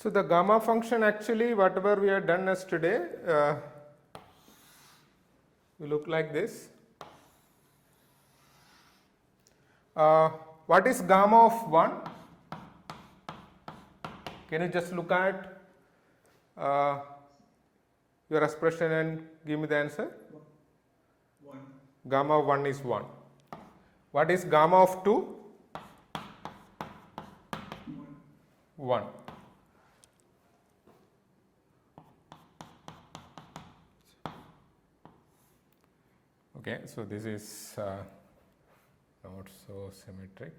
So the gamma function, actually whatever we have done yesterday will look like this. What is gamma of 1? Can you just look at your expression and give me the answer? 1. Gamma of 1 is 1. What is gamma of 2? 1. Okay, so this is not so symmetric.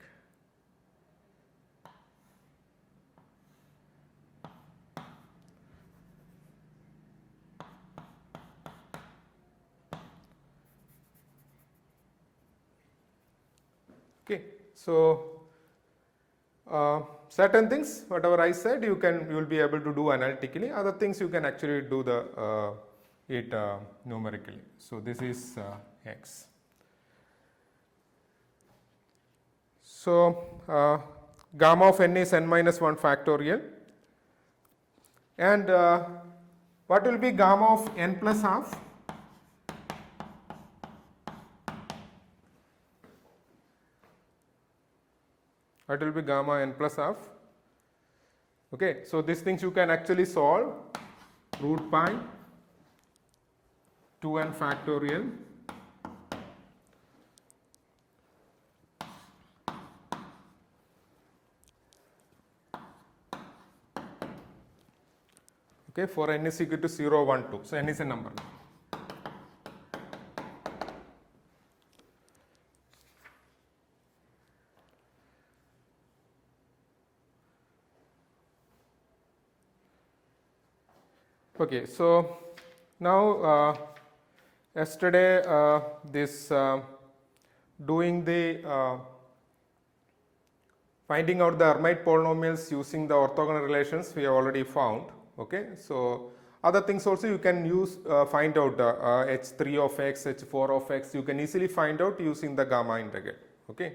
Okay, so certain things whatever I said you will be able to do analytically, other things you can actually do the it numerically. So this is x. So gamma of n is n minus 1 factorial, and what will be gamma of n plus half? What will be gamma n plus half? Okay, so these things you can actually solve. Root pi 2n factorial okay for n is equal to 0, 1, 2. So n is a number. Okay, so now yesterday this doing the finding out the Hermite polynomials using the orthogonal relations we have already found. Okay, so other things also you can use find out h3 of x, h4 of x, you can easily find out using the gamma integral. Okay.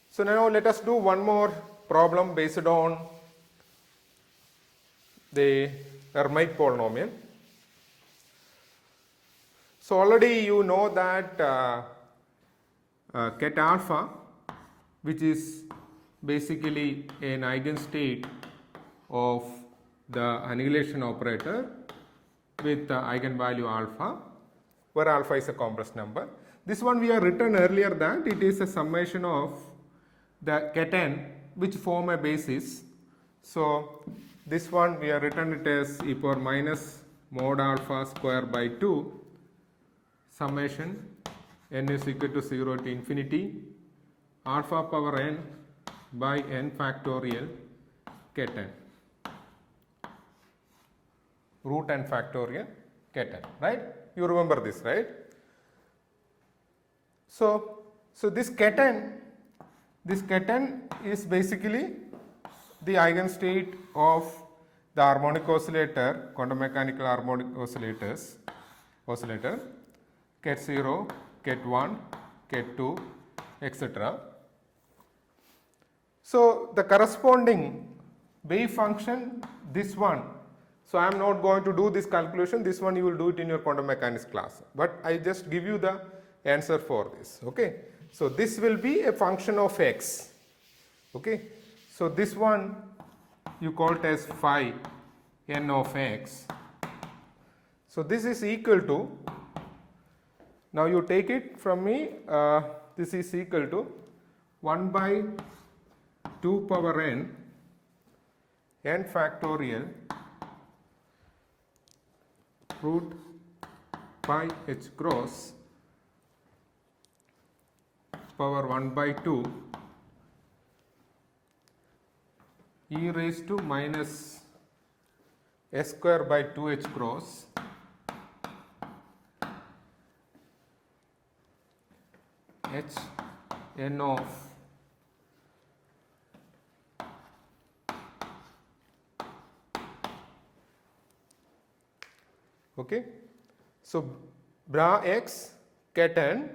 So now let us do one more problem based on the Hermite polynomial. So already you know that ket alpha, which is basically an eigenstate of the annihilation operator with the eigenvalue alpha, where alpha is a complex number. This one we have written earlier that it is a summation of the ket n which form a basis. So this one we have written it as e power minus mod alpha square by 2 summation n is equal to 0 to infinity alpha power n by n factorial ket n, root n factorial ket n, right? You remember this, right? So this ket n is basically the eigenstate of the harmonic oscillator, quantum mechanical harmonic oscillator, ket 0, ket 1, ket 2, etc. So the corresponding wave function, this one, so I am not going to do this calculation, this one you will do it in your quantum mechanics class, but I just give you the answer for this. Okay, so this will be a function of x. Okay, so this one you call it as phi n of x. So this is equal to, now you take it from me, this is equal to 1 by 2 power n factorial root pi h cross power 1 by 2 e raised to minus s square by 2h cross h n of okay. So bra x ket n,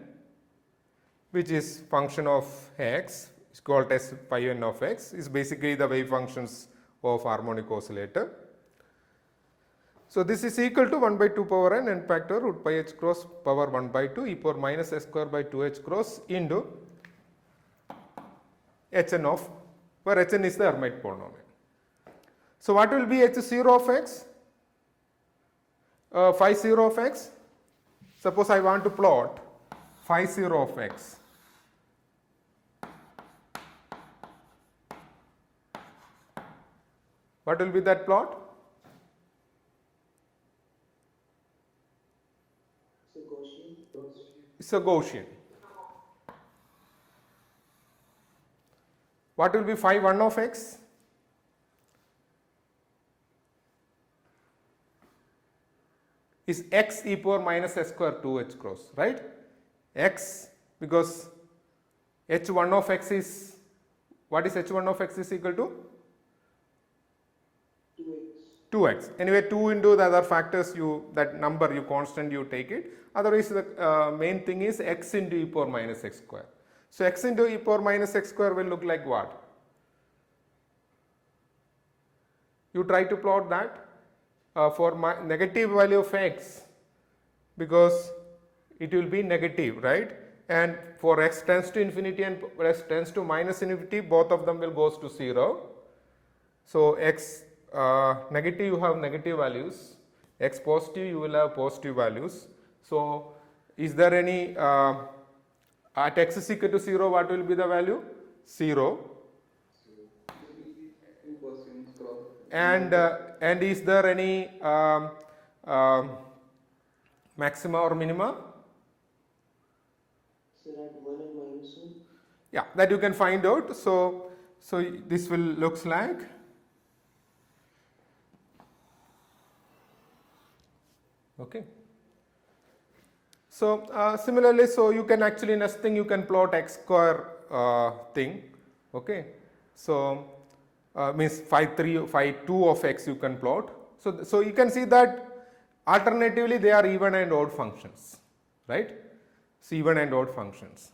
which is function of x, is called as phi n of x, is basically the wave functions of harmonic oscillator. So this is equal to 1 by 2 power n factor root pi h cross power 1 by 2 e power minus s square by 2h cross into hn of, where hn is the Hermite polynomial. So what will be h0 of x? Phi 0 of x. Suppose I want to plot phi 0 of x. What will be that plot? It's a Gaussian. What will be phi 1 of x? Is x e power minus s square 2h cross, right? X, because h1 of x is, what is h1 of x is equal to? 2x. Anyway, 2 into the other factors, that number you constant you take it. Otherwise, the main thing is x into e power minus x square. So x into e power minus x square will look like what? You try to plot that for negative value of x, because it will be negative, right? And for x tends to infinity and x tends to minus infinity, both of them will goes to 0. So x negative, you have negative values, x positive, you will have positive values. So is there any at x is equal to 0, what will be the value? 0. And is there any maxima or minima? Yeah, that you can find out. So this will looks like okay. So similarly, so you can actually next thing you can plot x square thing. Okay. So means phi 2 of x you can plot. So you can see that alternatively they are even and odd functions, right? So even and odd functions.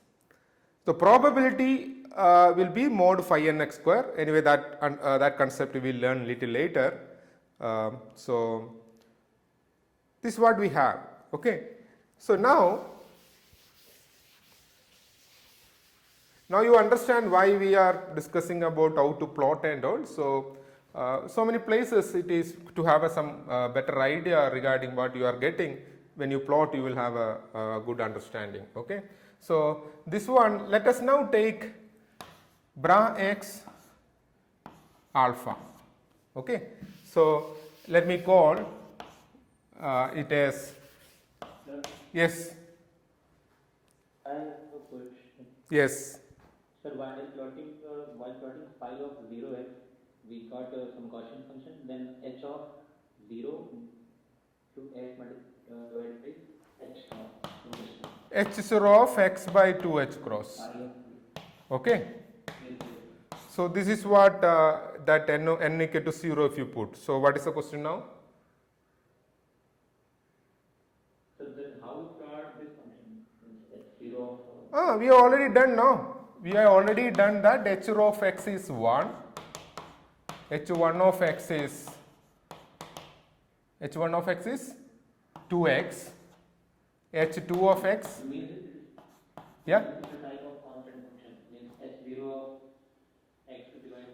The probability will be mod phi n x square. Anyway, that concept we will learn little later. So this is what we have. Okay. So now you understand why we are discussing about how to plot and all. So so many places it is to have some better idea regarding what you are getting. When you plot, you will have a good understanding. Okay. So this one, let us now take bra x alpha. Okay. So let me call it as yes. I have a question. Yes. Sir, while plotting phi of 0x, we got some Gaussian function, then h of 0 to x divided by h naught. h0 of x by 2h cross. Okay. So this is what that n equal to 0 if you put. So what is the question now? So then how we plot this function? h0 We have already done now. We have already done that h0 of x is 1, h1 of x is 2x, h2 of x, yeah.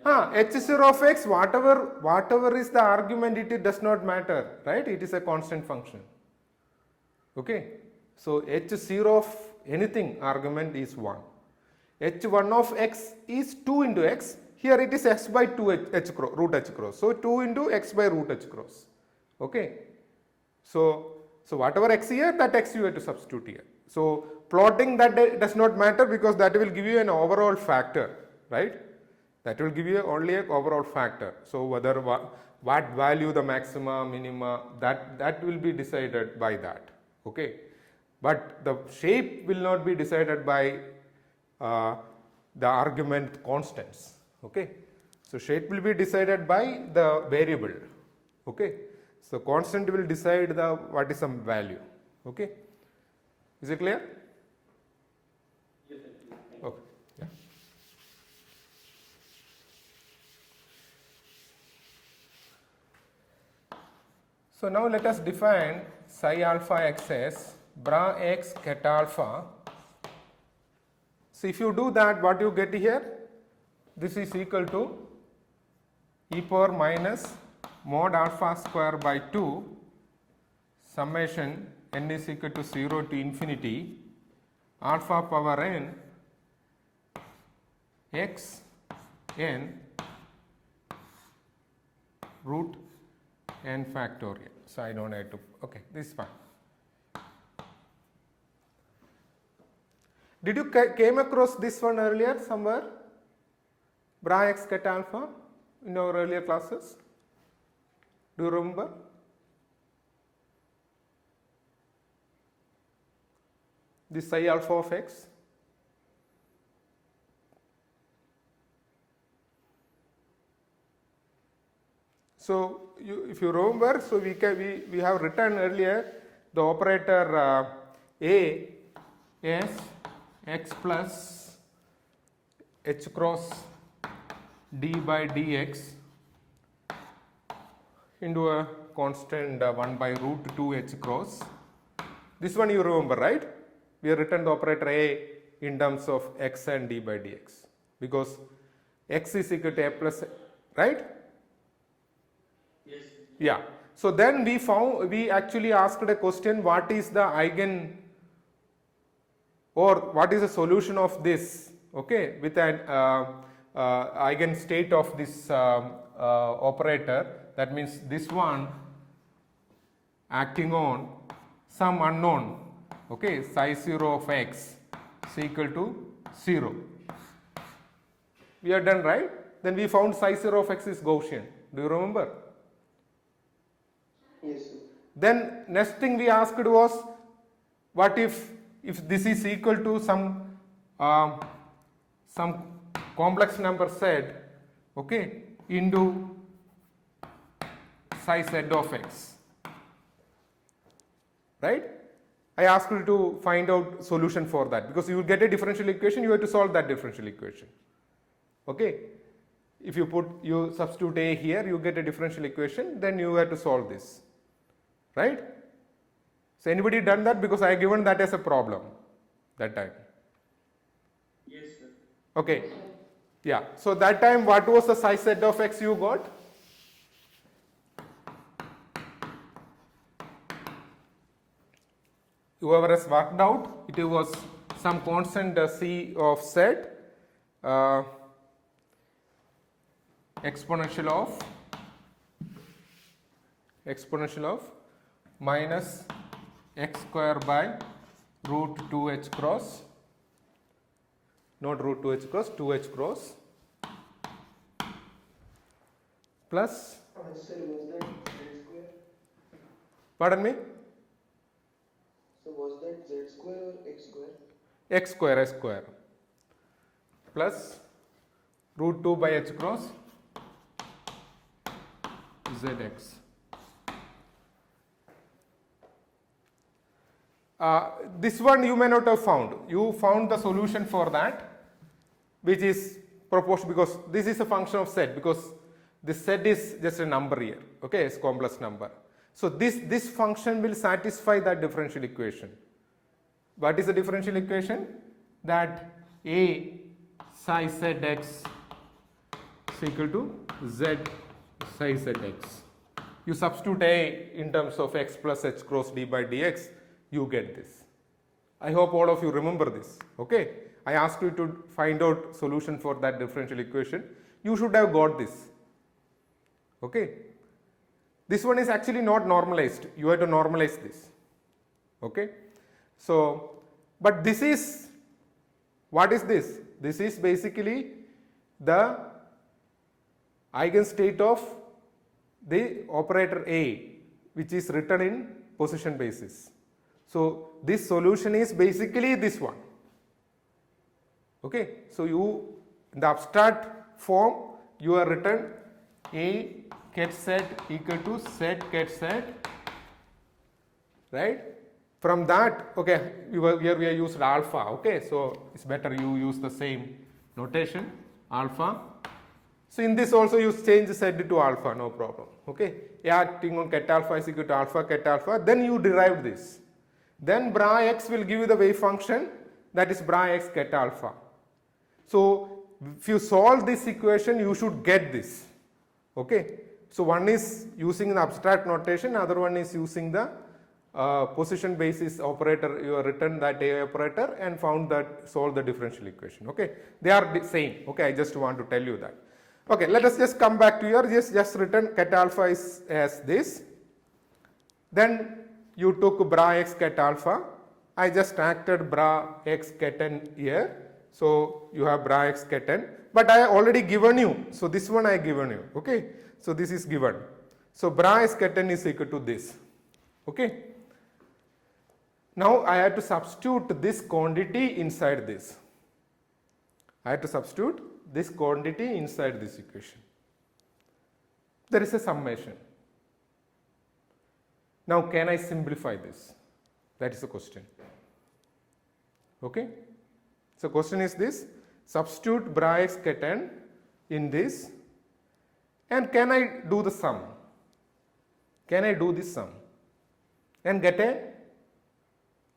H0 of x, whatever is the argument, it does not matter, right? It is a constant function. Okay. So h0 of anything argument is 1. h1 of x is 2 into x. Here it is x by 2 root h cross. So 2 into x by root h cross. Okay. So whatever x here, that x you have to substitute here. So plotting that does not matter, because that will give you an overall factor, right? That will give you only an overall factor. So whether what value the maxima, minima, that will be decided by that. Okay. But the shape will not be decided by the argument constants. Okay. So shape will be decided by the variable. Okay. So constant will decide the what is some value. Okay. Is it clear? Yes, sir. Okay. Yeah. So now let us define psi alpha x as bra x ket alpha. So if you do that, what you get here? This is equal to e power minus mod alpha square by 2 summation n is equal to 0 to infinity alpha power n x n root n factorial. So I don't have to, okay, this is fine. Did you came across this one earlier somewhere? Bra x ket alpha in our earlier classes? Do you remember? This psi alpha of x. So if you remember, so we have written earlier the operator A as x plus h cross d by dx into a constant 1 by root 2 h cross. This one you remember, right? We have written the operator A in terms of x and d by dx because x is equal to a plus, right? Yes. Yeah. So then we actually asked a question, what is the eigen or what is the solution of this, okay, with an eigen state of this operator. That means this one acting on some unknown, okay, psi 0 of x is equal to 0. We are done, right? Then we found psi 0 of x is Gaussian. Do you remember? Yes, sir. Then next thing we asked was, what if this is equal to some complex number z, okay, into psi z of x, right? I asked you to find out solution for that because you will get a differential equation, you have to solve that differential equation, okay? If you substitute a here, you get a differential equation, then you have to solve this, right? So anybody done that? Because I have given that as a problem that time. Yes, sir. Okay. Yeah. So that time what was the psi z of x you got? Whoever has worked out, it was some constant c of z exponential of minus x square by root 2h cross, not root 2h cross, 2h cross plus, Sir, was that z square? pardon me, So was that z square or x square? x square plus root 2 by h cross zx. This one you may not have found. You found the solution for that, which is proposed because this is a function of z, because this z is just a number here, okay, it's complex number. So this function will satisfy that differential equation. What is the differential equation? That a psi zx is equal to z psi zx. You substitute a in terms of x plus h cross d by dx, you get this. I hope all of you remember this, okay? I asked you to find out solution for that differential equation. You should have got this, okay? This one is actually not normalized. You have to normalize this, okay? So, but this is, what is this? This is basically the eigenstate of the operator A, which is written in position basis. So this solution is basically this one, okay? So you, in the abstract form, you are written A ket z equal to z ket z, right? From that, okay, here we have used alpha, okay? So it's better you use the same notation, alpha. So in this also you change z to alpha, no problem, okay? acting on ket alpha is equal to alpha ket alpha, then you derive this. Then bra x will give you the wave function, that is bra x ket alpha. So if you solve this equation, you should get this. Okay. So one is using the abstract notation, other one is using the position basis operator. You have written that A operator and found that solve the differential equation. Okay. They are the same. Okay. I just want to tell you that. Okay. Let us just come back to here. Just written ket alpha is as this. Then you took bra x ket alpha. I just acted bra x ket n here. So you have bra x ket n, but I already given you. So this one I given you. Okay. So this is given. So bra x ket n is equal to this. Okay. Now I have to substitute this quantity inside this. I have to substitute this quantity inside this equation. There is a summation. Now can I simplify this? That is the question. Okay. So question is this: substitute bra x ket n in this, and can I do the sum? Can I do this sum and get a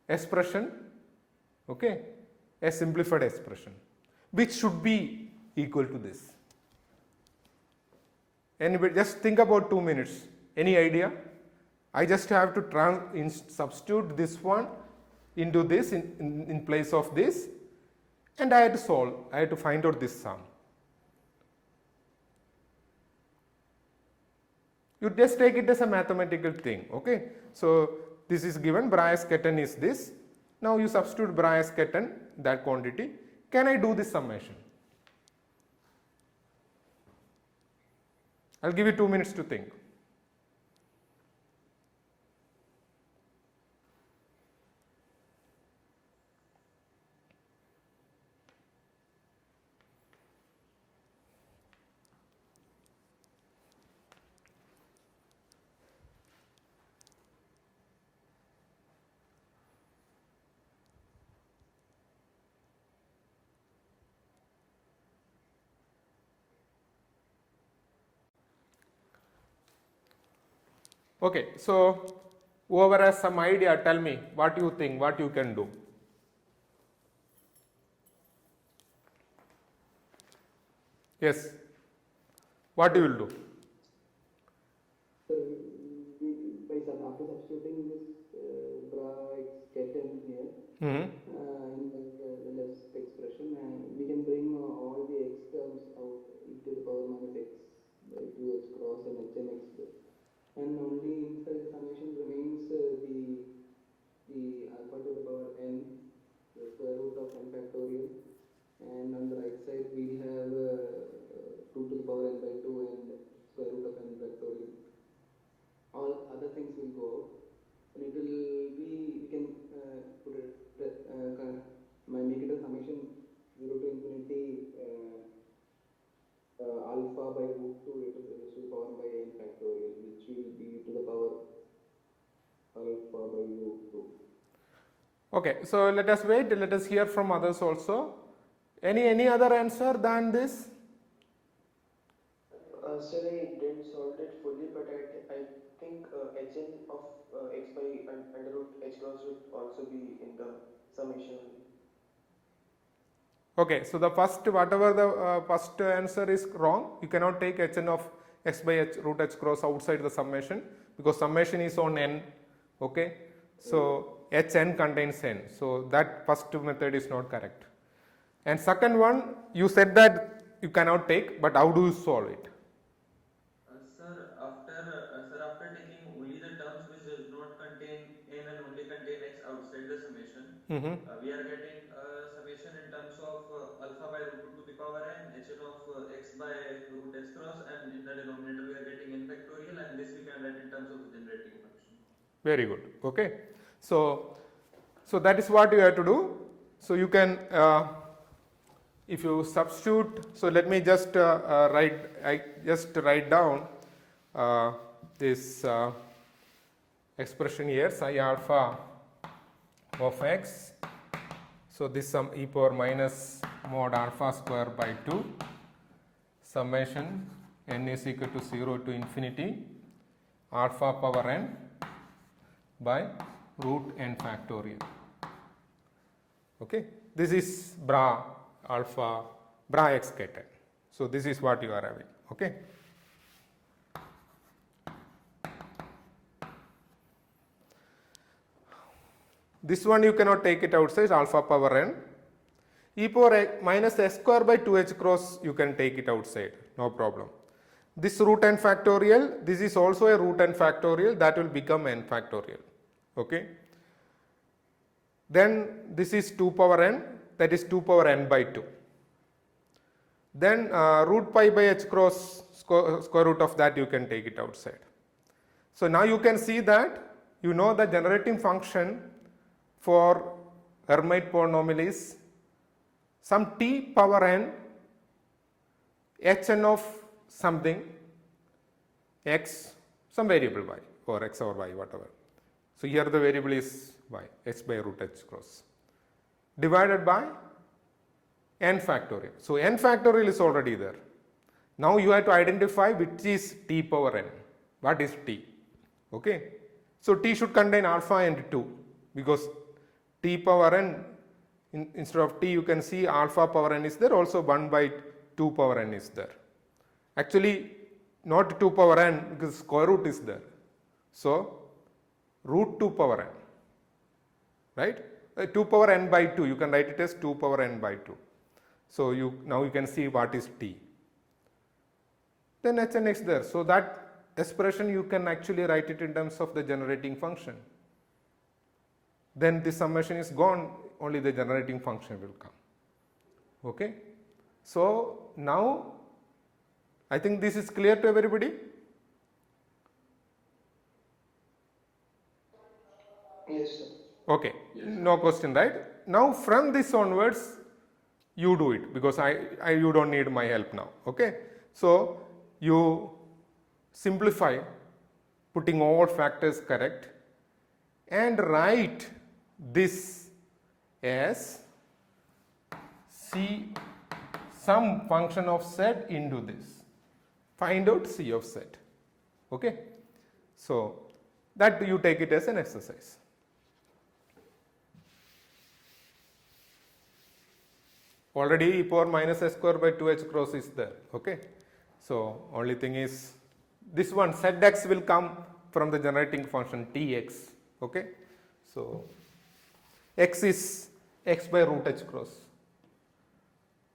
expression, okay, a simplified expression which should be equal to this? Anybody, just think about 2 minutes. Any idea? I just have to substitute this one into this in place of this, and I had to solve. I had to find out this sum. You just take it as a mathematical thing. Okay. So this is given, bra x ket n is this. Now you substitute bra x ket n, that quantity. Can I do this summation? I'll give you 2 minutes to think. Okay, so whoever has some idea, tell me what you think, what you can do. Yes, what you will do? So after substituting this bra x ket n here in the left expression, we can bring all the x terms out e to the power minus x by 2h cross and h n x, and only inside the summation remains the alpha to the power n, the square root of n factorial, and on the right side we have 2 to the power n by 2 and square root of n factorial. All other things will go out, and it will be, we can put it make it a summation 0 to infinity alpha by root 2 e to the power by n factorial, which will be to the power alpha by root 2. Okay, so let us wait, let us hear from others also. Any other answer than this? Sir, I didn't solve it fully, but I think hn of x by under root h cross would also be in the summation only. Okay, so the first, whatever the first answer is wrong, you cannot take hn of x by h root h cross outside the summation, because summation is on n. Okay, so hn contains n, so that first method is not correct. And second one, you said that you cannot take, but how do you solve it? After taking only the terms which does not contain n and only contain x outside the summation, we are getting a summation in terms of alpha by root 2 to the power n, hn of x by root h cross, and in the denominator we are getting n factorial, and this we can write in terms of the generating function. Very good. Okay, so that is what you have to do. So you can if you substitute, so let me just write down this expression here, psi alpha of x. So this sum e power minus mod alpha square by 2 summation n is equal to 0 to infinity alpha power n by root n factorial. Okay, this is bra alpha bra x ket n. So this is what you are having. Okay. This one you cannot take it outside, alpha power n. E power minus s square by 2h cross you can take it outside, no problem. This root n factorial, this is also a root n factorial, that will become n factorial. Okay. Then this is 2 power n, that is 2 power n by 2. Then root pi by h cross square root of that you can take it outside. So now you can see that you know the generating function for Hermite polynomial is some t power n hn of something x, some variable y or x or y, whatever. So here the variable is y, h by root h cross, divided by n factorial. So n factorial is already there. Now you have to identify which is t power n. What is t? Okay. So t should contain alpha and 2 because t power n, instead of t you can see alpha power n is there, also 1 by 2 power n is there. Actually not 2 power n because square root is there. So root 2 power n, right? 2 power n by 2, you can write it as 2 power n by 2. So now you can see what is t. Then hn is there. So that expression you can actually write it in terms of the generating function. Then the summation is gone, only the generating function will come. Okay. So now I think this is clear to everybody. Yes, sir. Okay, no question, right? Now from this onwards you do it because you don't need my help now. Okay. So you simplify, putting all factors correct, and write this as c some function of z into this. Find out c of z. Okay. So that you take it as an exercise. Already e power minus s square by 2h cross is there. Okay. So only thing is this one zx will come from the generating function tx. Okay. So x is x by root h cross.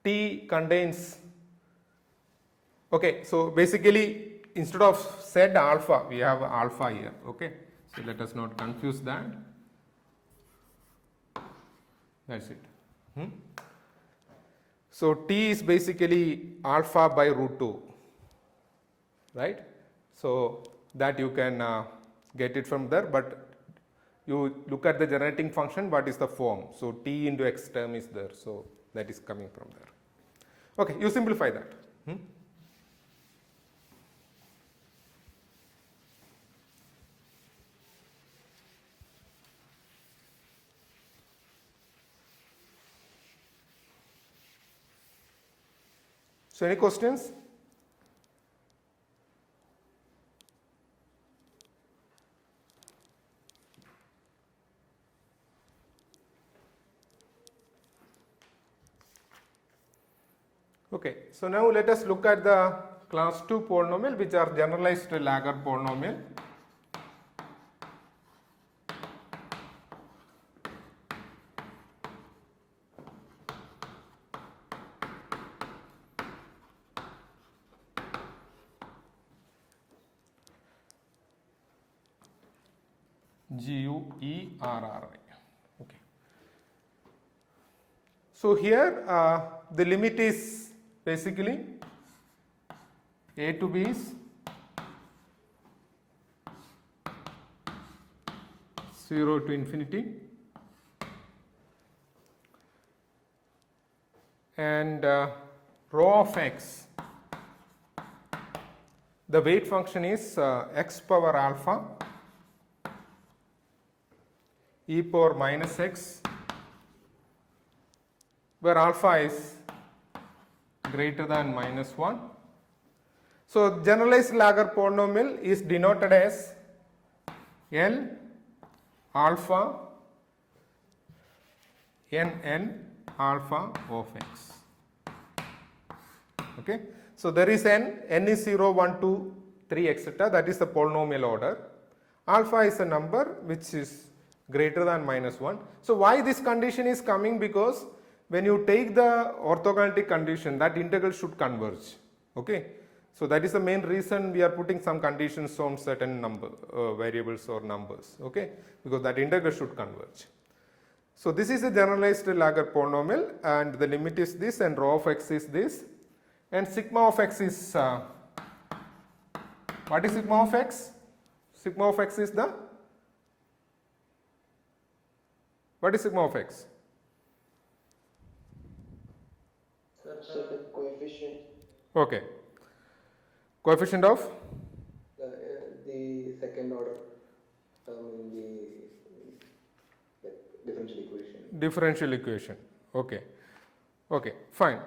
T contains, okay, so basically instead of z alpha we have alpha here. Okay. So let us not confuse that. That's it. So t is basically alpha by root 2, right? So that you can get it from there, but you look at the generating function, what is the form? So t into x term is there, so that is coming from there. Okay, you simplify that. So any questions? Okay, so now let us look at the class 2 polynomial which are generalized Laguerre polynomial. GUERRI. Okay. So here the limit is basically a to b is 0 to infinity, and rho of x, the weight function is x power alpha e power minus x, where alpha is greater than minus 1. So generalized Laguerre polynomial is denoted as L alpha N alpha of x. Okay. So there is n is 0, 1, 2, 3, etc. That is the polynomial order. Alpha is a number which is greater than minus 1. So why this condition is coming? Because when you take the orthogonality condition, that integral should converge. Okay. So that is the main reason we are putting some conditions on certain number variables or numbers. Okay, because that integral should converge. So this is a generalized Laguerre polynomial, and the limit is this, and rho of x is this, and sigma of x is what is sigma of x? Sigma of x is the, what is sigma of x? So the coefficient, Okay, coefficient of the second order term in the differential equation. differential equation. Okay, okay, fine.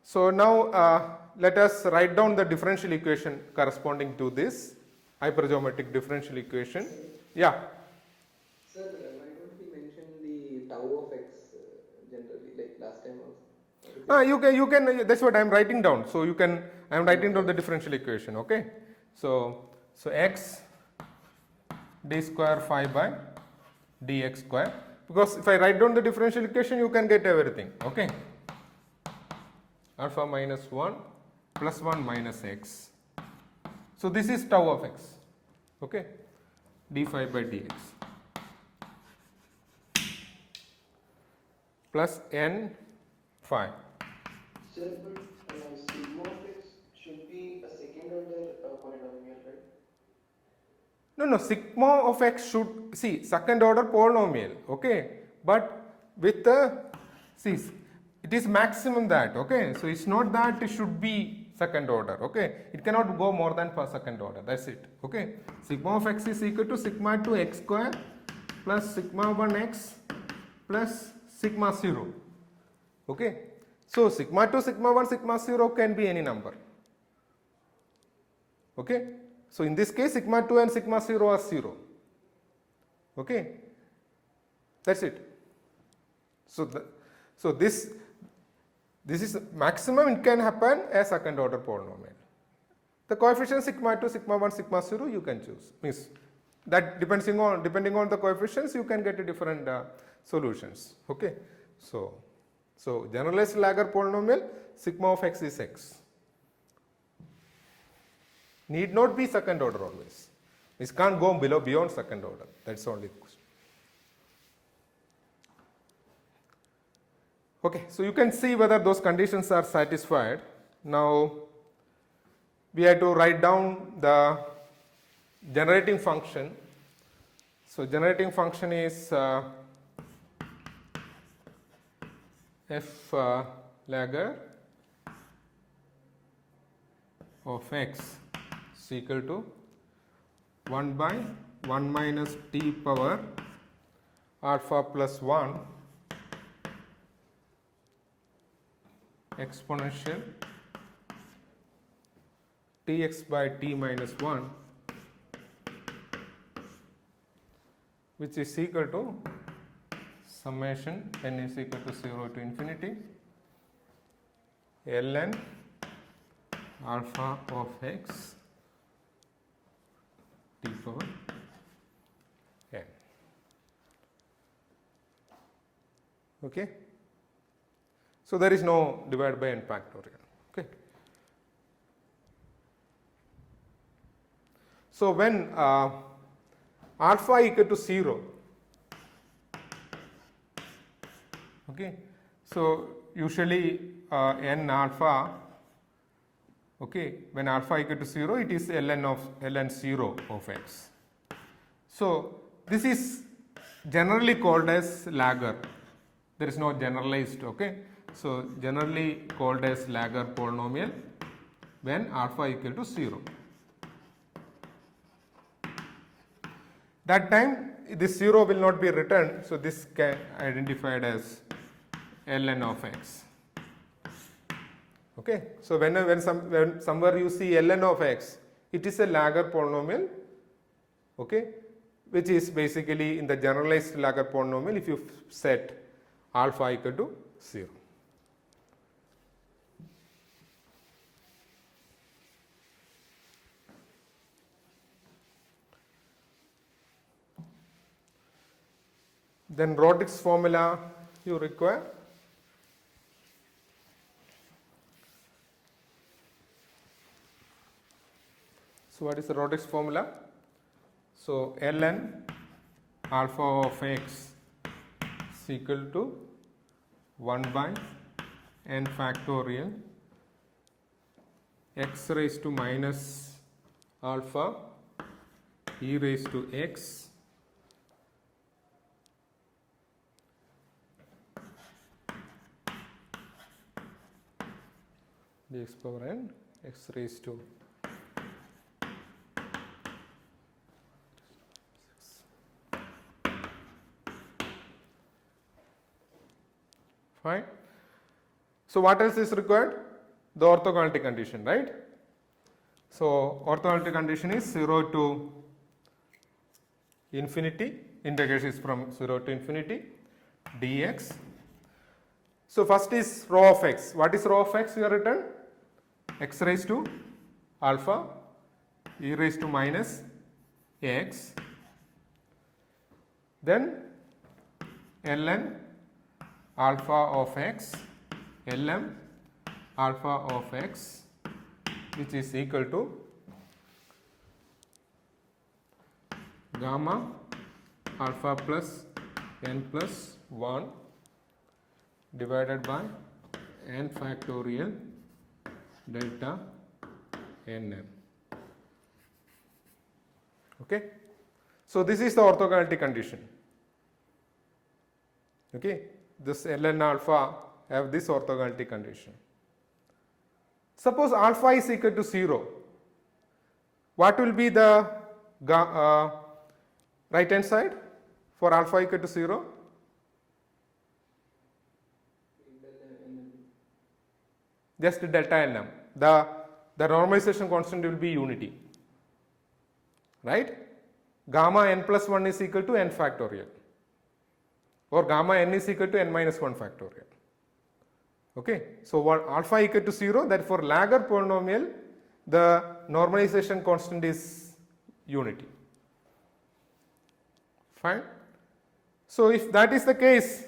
So now let us write down the differential equation corresponding to this hypergeometric differential equation. Yeah. Sir, why don't we mention the tau of x generally, like last time also? You can, that's what I am writing down. So you can, I am writing down the differential equation, okay. So x d square phi by dx square, because if I write down the differential equation, you can get everything, okay. Alpha minus 1 plus 1 minus x. So this is tau of x, okay, d phi by dx plus n phi. Sir, but sigma of x should be a second order polynomial, right? No, sigma of x should, see, second order polynomial, okay, but with the, see, it is maximum that, okay, so it's not that it should be second order, okay, it cannot go more than per second order, that's it, okay. Sigma of x is equal to sigma 2 x square plus sigma 1 x plus sigma 0, okay. So sigma 2, sigma 1, sigma 0 can be any number, okay. So in this case, sigma 2 and sigma 0 are 0, okay, that's it. So this is maximum, it can happen as second order polynomial. The coefficient sigma 2, sigma 1, sigma 0 you can choose, means that depending on the coefficients you can get different solutions, okay. So generalized Laguerre polynomial, sigma of x is x. Need not be second order always. It can't go beyond second order. That's only the question. Okay, so you can see whether those conditions are satisfied. Now we have to write down the generating function. So generating function is f Laguerre of x is equal to 1 by 1 minus t power alpha plus 1 exponential tx by t minus 1, which is equal to summation n is equal to 0 to infinity ln alpha of x t power n. Okay. So there is no divide by n factorial. Okay. So when alpha equal to 0, okay, so usually n alpha, okay, when alpha equal to 0, it is ln 0 of x. So this is generally called as Laguerre. There is no generalized, okay. So generally called as Laguerre polynomial when alpha equal to 0. That time this 0 will not be returned, so this can identified as ln of x. Okay, so when somewhere you see ln of x, it is a Laguerre polynomial, okay, which is basically in the generalized Laguerre polynomial if you set alpha equal to 0. Then Rodrigues formula you require. So what is the Rodrigues formula? So ln alpha of x is equal to 1 by n factorial x raised to minus alpha e raised to x dx power n x raised to fine. So what else is required? The orthogonality condition, right? So orthogonality condition is 0 to infinity, integration is from 0 to infinity dx. So first is rho of x. What is rho of x we have written? X raised to alpha e raised to minus x, then ln alpha of x lm alpha of x, which is equal to gamma alpha plus n plus 1 divided by n factorial delta nm. Okay. So this is the orthogonality condition. Okay. This ln alpha have this orthogonality condition. Suppose alpha is equal to 0. What will be the right hand side for alpha equal to 0? Just delta nm. The normalization constant will be unity, right? Gamma n plus 1 is equal to n factorial, or gamma n is equal to n minus 1 factorial. Okay. So what alpha equal to 0, that for Laguerre polynomial the normalization constant is unity. Fine. So if that is the case,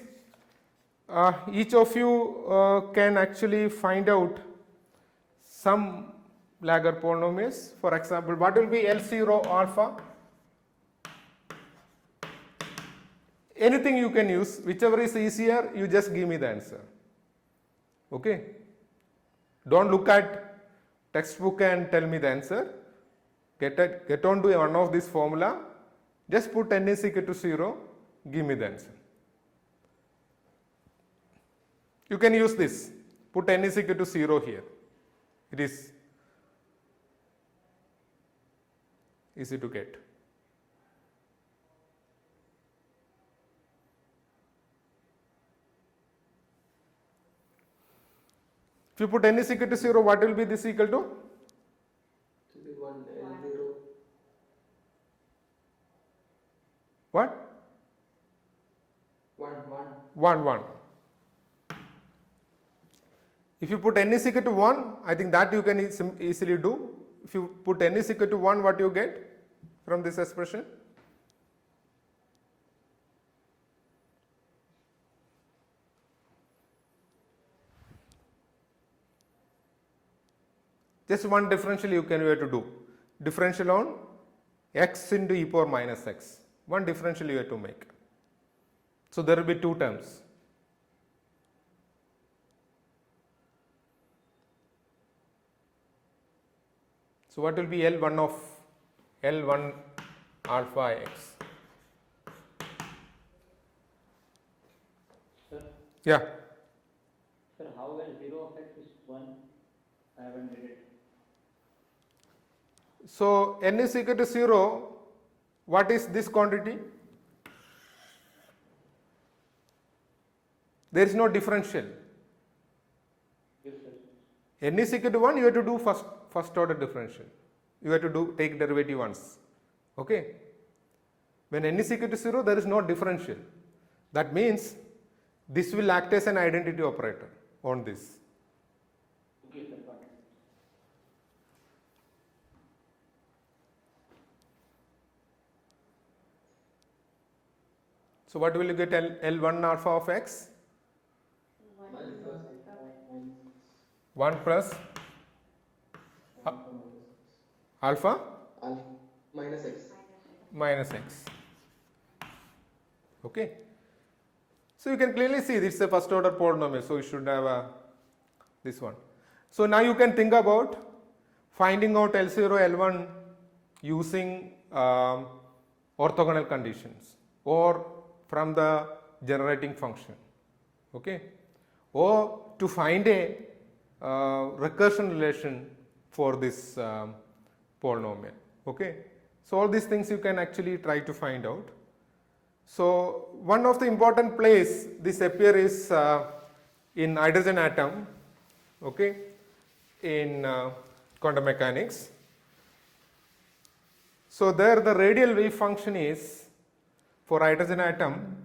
each of you can actually find out some Laguerre polynomials. For example, what will be L0 alpha? Anything you can use, whichever is easier, you just give me the answer. Okay. Don't look at textbook and tell me the answer. Get on to one of this formula. Just put n is equal to 0. Give me the answer. You can use this. Put n is equal to 0 here. It is easy to get. If you put n is equal to 0, what will be this equal to? To be 1 L0. What? 1 1, 1. If you put n is equal to 1, I think that you can easily do. If you put n is equal to 1, what you get from this expression? Just one differential you can have to do. Differential on x into e power minus x. One differential you have to make. So there will be two terms. So what will be L1 of L1 alpha x? Sir, Yeah. sir, how L0 of x is 1? I haven't read it. So n is equal to 0. What is this quantity? There is no differential. Yes, sir. n is equal to 1, you have to do first order differential. You have to take derivative once. Okay. When n is equal to 0, there is no differential. That means this will act as an identity operator on this. Okay, sir. Got it. So what will you get L1 alpha of x? 1 plus alpha Alpha minus x. minus x. Okay. So you can clearly see this is a first order polynomial, so you should have this one. So now you can think about finding out L0, L1 using orthogonal conditions or from the generating function. Okay. Or to find a recursion relation for this polynomial. Okay. So all these things you can actually try to find out. So one of the important place this appear is in hydrogen atom, okay, in quantum mechanics. So there the radial wave function is for hydrogen atom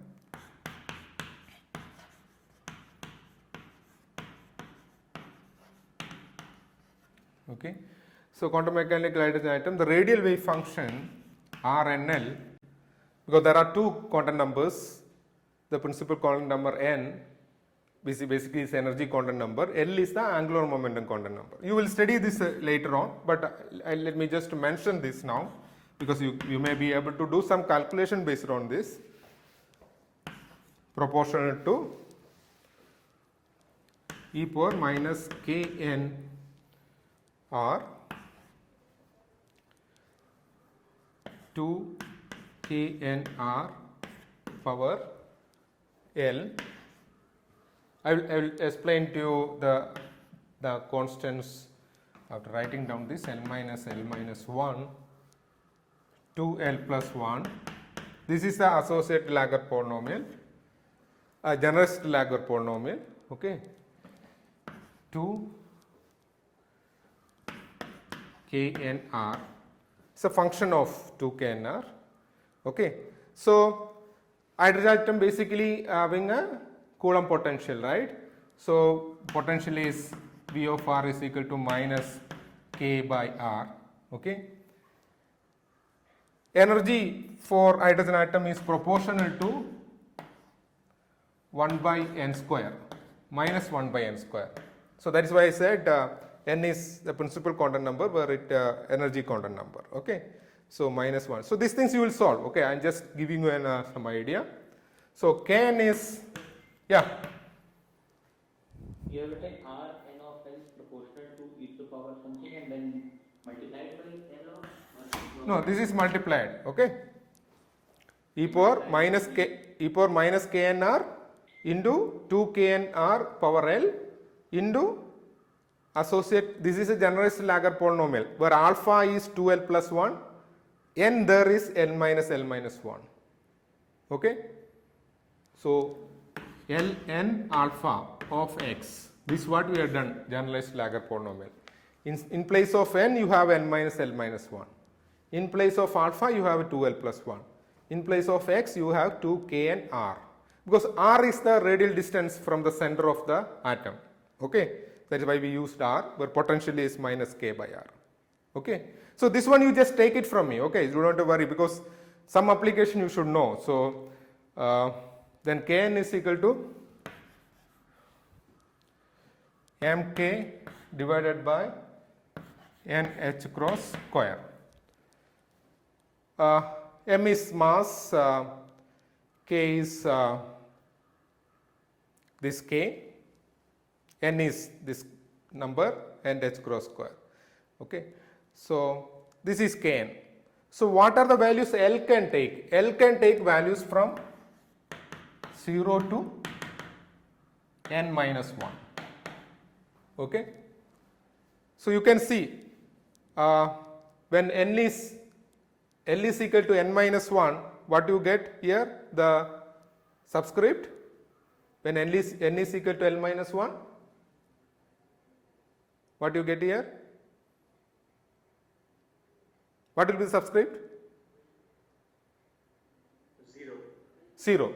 okay. So quantum mechanical hydrogen atom, the radial wave function RNL, because there are two quantum numbers, the principal quantum number n basically is energy quantum number, L is the angular momentum quantum number. You will study this later on, but let me just mention this now because you may be able to do some calculation based on this, proportional to e power minus kn r 2 knr power L. I will explain to you the constants after writing down this L minus 1 2L plus 1. This is the associated Laguerre polynomial, a generalized Laguerre polynomial. Okay, 2 knr is a function of 2 knr. Okay, so hydrogen atom basically having a Coulomb potential, right? So potential is V of r is equal to minus k by r. Okay, energy for hydrogen atom is proportional to 1 by n square, minus 1 by n square. So that is why I said n is the principal quantum number, where it energy quantum number. Okay, so minus 1. So these things you will solve. Okay, I am just giving you some idea. So kn is, yeah. You have written R n of L is proportional to e to the power something and then multiplied by L of? No, this is multiplied. Okay, e power minus knr into 2 knr power L into associate. This is a generalized Laguerre polynomial where alpha is 2L plus 1, n there is L minus 1. Okay, so Ln alpha of x, this is what we have done, generalized Laguerre polynomial. In place of n you have n minus L minus 1. In place of alpha you have 2L plus 1. In place of x you have 2 knr, because r is the radial distance from the center of the atom. Okay, that is why we used r, where potential is minus k by r. Okay, so this one you just take it from me. Okay, you don't have to worry because some application you should know. So then kn is equal to mk divided by nh cross square. M is mass, k is this k, n is this number and h cross square. Okay, so this is kn. So what are the values L can take? L can take values from 0 to n minus 1. Okay, so you can see when L is equal to n minus 1, what you get here, the subscript, when n is equal to L minus 1, What you get here? What will be the subscript? 0.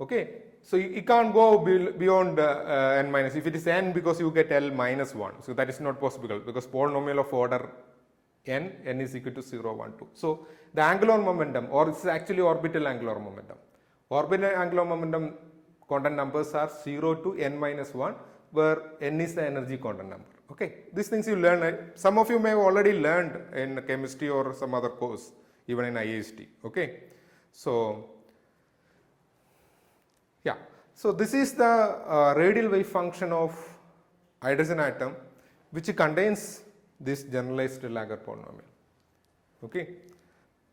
Okay. So you can't go beyond n minus. If it is n, because you get L minus 1. So that is not possible because polynomial of order n is equal to 0, 1, 2. So the angular momentum, or it's actually orbital angular momentum. Orbital angular momentum quantum numbers are 0 to n minus 1, where n is the energy quantum number. Okay. These things you learn. Some of you may have already learned in chemistry or some other course, even in IIST. Okay. So yeah, so this is the radial wave function of hydrogen atom, which contains this generalized Laguerre polynomial. Okay.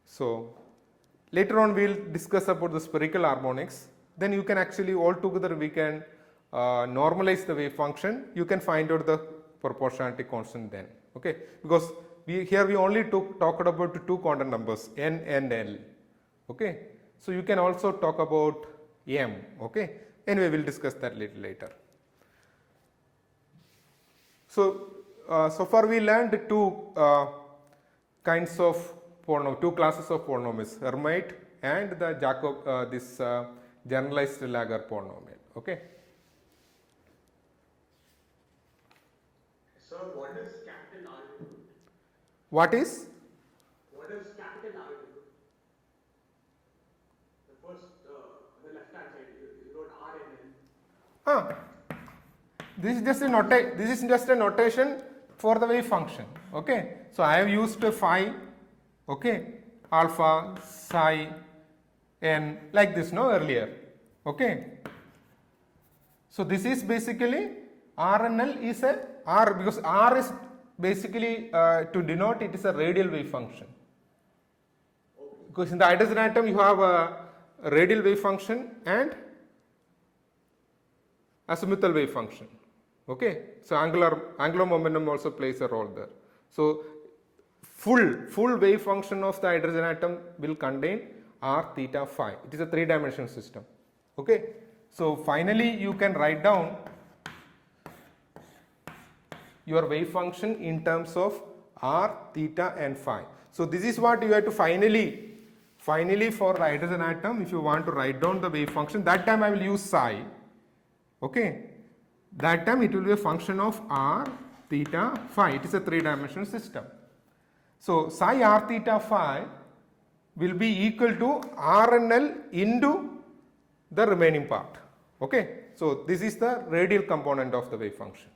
So later on we will discuss about the spherical harmonics. Then you can actually all together we can normalize the wave function. You can find out the proportionality constant then. Okay, because here we only talked about two quantum numbers n and L. Okay, so you can also talk about m. Okay, anyway we'll discuss that little later. So so far we learned two kinds of polynomials, two classes of polynomials, Hermite and the Jacob this generalized Laguerre polynomial. Okay. Sir, what is capital R? What is? What is capital R? The first, the left hand side, you wrote R and L. This is just a notation for the wave function. Okay. So I have used phi, okay, alpha, psi, n, like this, no, earlier. Okay. So this is basically R and L is a R, because R is basically to denote it is a radial wave function. Because in the hydrogen atom you have a radial wave function and azimuthal wave function. Okay. So angular momentum also plays a role there. So full wave function of the hydrogen atom will contain R, theta, phi. It is a 3-dimensional system. Okay. So finally you can write down your wave function in terms of R, theta and phi. So this is what you have to finally for the hydrogen atom, if you want to write down the wave function, that time I will use psi. Okay. That time it will be a function of R, theta, phi. It is a 3-dimensional system. So psi R, theta, phi will be equal to R and L into the remaining part. Okay. So this is the radial component of the wave function.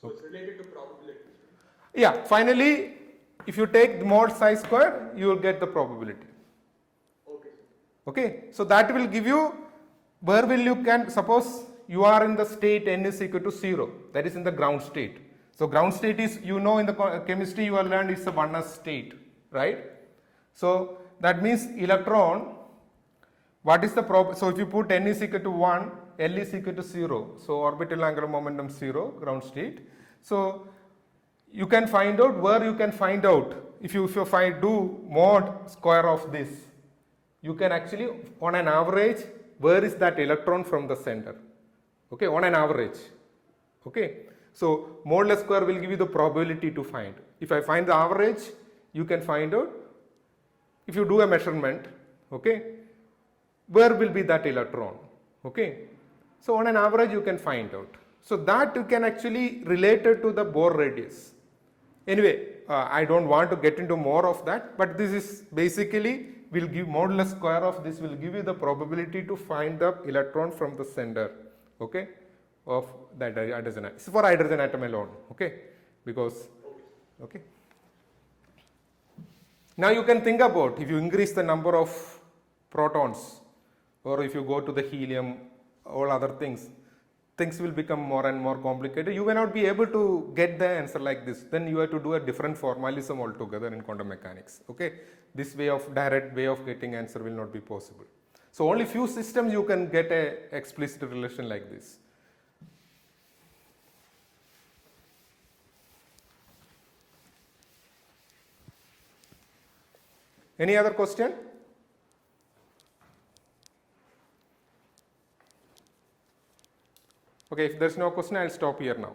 So it's related to probability. Yeah, finally if you take mod psi square, you will get the probability. Okay. Okay. So that will give you where will you can suppose you are in the state n is equal to 0, that is in the ground state. So ground state is, you know, in the chemistry you have learned it's a 1s state, right? So that means electron, what is the so if you put n is equal to 1, L is equal to 0, so orbital angular momentum 0, ground state. So you can find out where you can find out if you do mod square of this, you can actually on an average where is that electron from the center. Okay, on an average. Okay, so modulus square will give you the probability to find. If I find the average, you can find out if you do a measurement. Okay, where will be that electron. Okay, so on an average you can find out. So that you can actually relate it to the Bohr radius. Anyway, I don't want to get into more of that, but this is basically will give modulus square of this will give you the probability to find the electron from the center. Okay, of that hydrogen atom. It's for hydrogen atom alone. Okay, because okay. Now you can think about if you increase the number of protons, or if you go to the helium, all other things will become more and more complicated. You may not be able to get the answer like this. Then you have to do a different formalism altogether in quantum mechanics. Okay, this direct way of getting answer will not be possible. So only few systems you can get a explicit relation like this. Any other question? Okay, if there's no question, I'll stop here now.